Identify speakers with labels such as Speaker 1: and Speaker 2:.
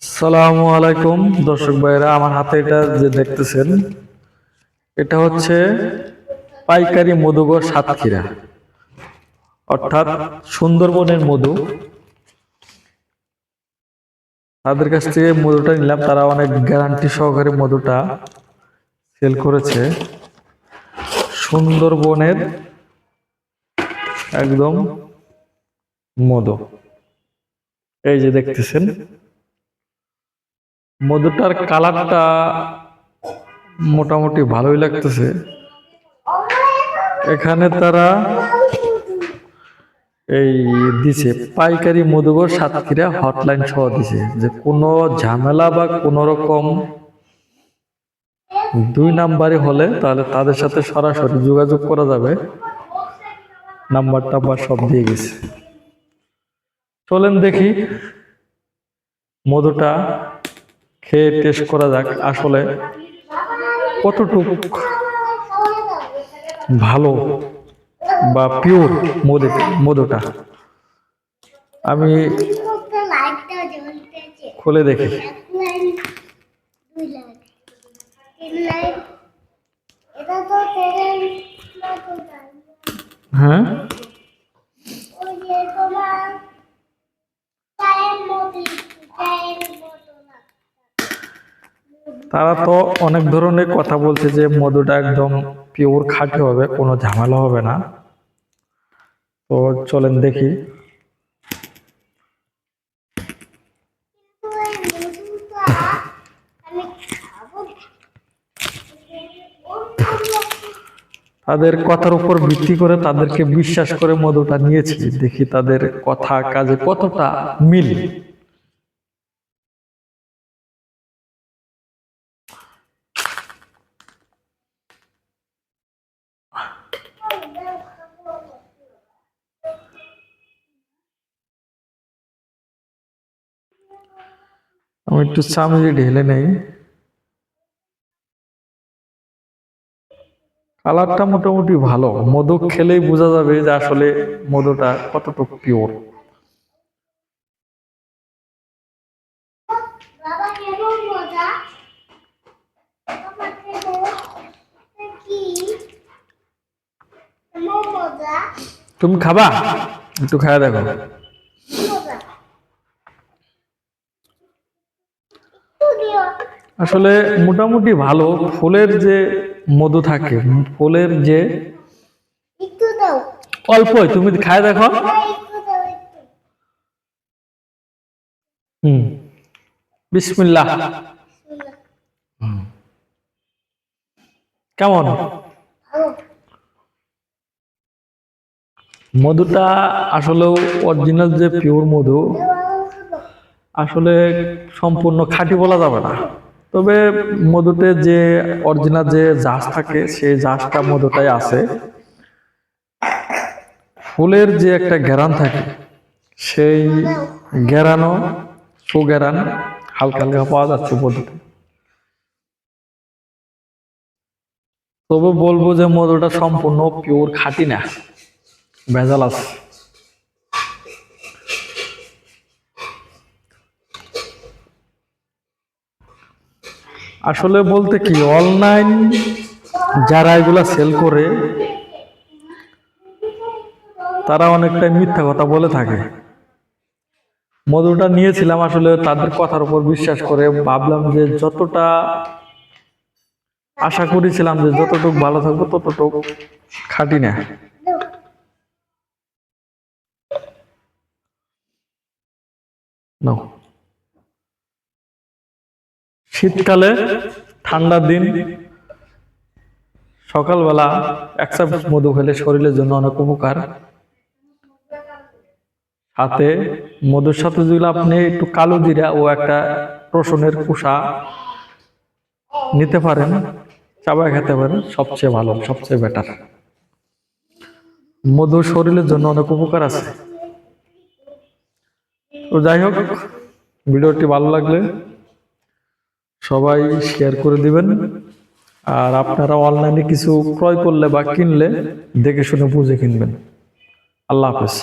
Speaker 1: আসসালামু আলাইকুম দর্শক ভাইরা, আমার হাতে এটা যে দেখতেছেন এটা হচ্ছে পাইকারি মধুঘর সাতক্ষীরা, অর্থাৎ সুন্দরবনের মধু। তাদের কাছ থেকে মধুটা নিলাম, তারা অনেক গ্যারান্টি সহকারে মধুটা সেল করেছে। সুন্দরবনের একদম মধু, এই যে দেখতেছেন মধুটার কালারটা মোটামুটি ভালোই লাগতেছে। এখানে তারা এই দিছে পাইকারি মধুঘর সাতক্ষীরা হটলাইন সহ দিছে, যে কোনো ঝামেলা বা কোনো রকম 2 নাম্বারে হলে তাহলে তাদের সাথে সরাসরি যোগাযোগ করা যাবে। নাম্বারটা বা সব দিয়ে গেছে। চলেন দেখি মধুটা খেয়ে টেস্ট করা যাক আসলে কতটুকু ভালো বা পিওর মধুটা। আমি খুলে দেখি। হ্যাঁ, তারা তো অনেক ধরনের কথা বলছে যে মধুটা একদম পিওর খাঁটি হবে, কোনো ঝামেলা হবে না। তো চলেন দেখি। তাদের কথার উপর ভিত্তি করে তাদেরকে বিশ্বাস করে মধুটা নিয়েছি, দেখি তাদের কথা কাজে কতটা মিল। আমি একটু চামচে ঢেলে নেই। কালারটা মোটামুটি ভালো, মধু খেলেই বোঝা যাবে যে আসলে মধুটা কতটুকু পিওর। তুমি খাবা? একটু খাওয়া দেখো। আসলে মোটামুটি ভালো। ফুলের যে মধু থাকে, ফুলের যে অল্পই, তুমি খায় দেখো। বিসমিল্লাহ। কেমন মধুটা? আসলেও অরিজিনাল যে পিওর মধু আসলে সম্পূর্ণ খাঁটি বলা যাবে না, তবে মধুতে যে অরিজিনাল যে জাস থাকে সেই জাসটা মধুটাই আছে। ফুলের যে একটা ঘ্রাণ থাকে সেই ঘ্রাণও সুঘ্রাণ হালকা হালকা পাওয়া যাচ্ছে মধুতে। তবে বলবো যে মধুটা সম্পূর্ণ পিওর খাঁটি না, ভেজাল আছে। আসলে বলতে কি, অনলাইন যারা এগুলা সেল করে তারা অনেকটাই মিথ্যা কথা বলে থাকে। মধুটা নিয়েছিলাম আসলে তাদের কথার উপর বিশ্বাস করে, ভাবলাম যে যতটা আশা করেছিলাম যে যতটুকু ভালো থাকবো ততটুকু খাঁটি না। শীতকালে ঠান্ডার দিন সকালবেলা 1 চামচ মধু খেলে শরীরের জন্য অনেক উপকার। সাথে মধুর সাথে যদি আপনি একটু কালো জিরা ও একটা রসুনের কুসা নিতে পারেন, চাবায় খেতে পারেন, সবচেয়ে ভালো, সবচেয়ে বেটার। মধু শরীরের জন্য অনেক উপকার আছে। তো যাই হোক, ভিডিওটি ভালো লাগলে সবাই শেয়ার করে দিবেন। আর আপনারা অনলাইনে কিছু ক্রয় করলে বা কিনলে দেখে শুনে বুঝে কিনবেন। আল্লাহ হাফেজ।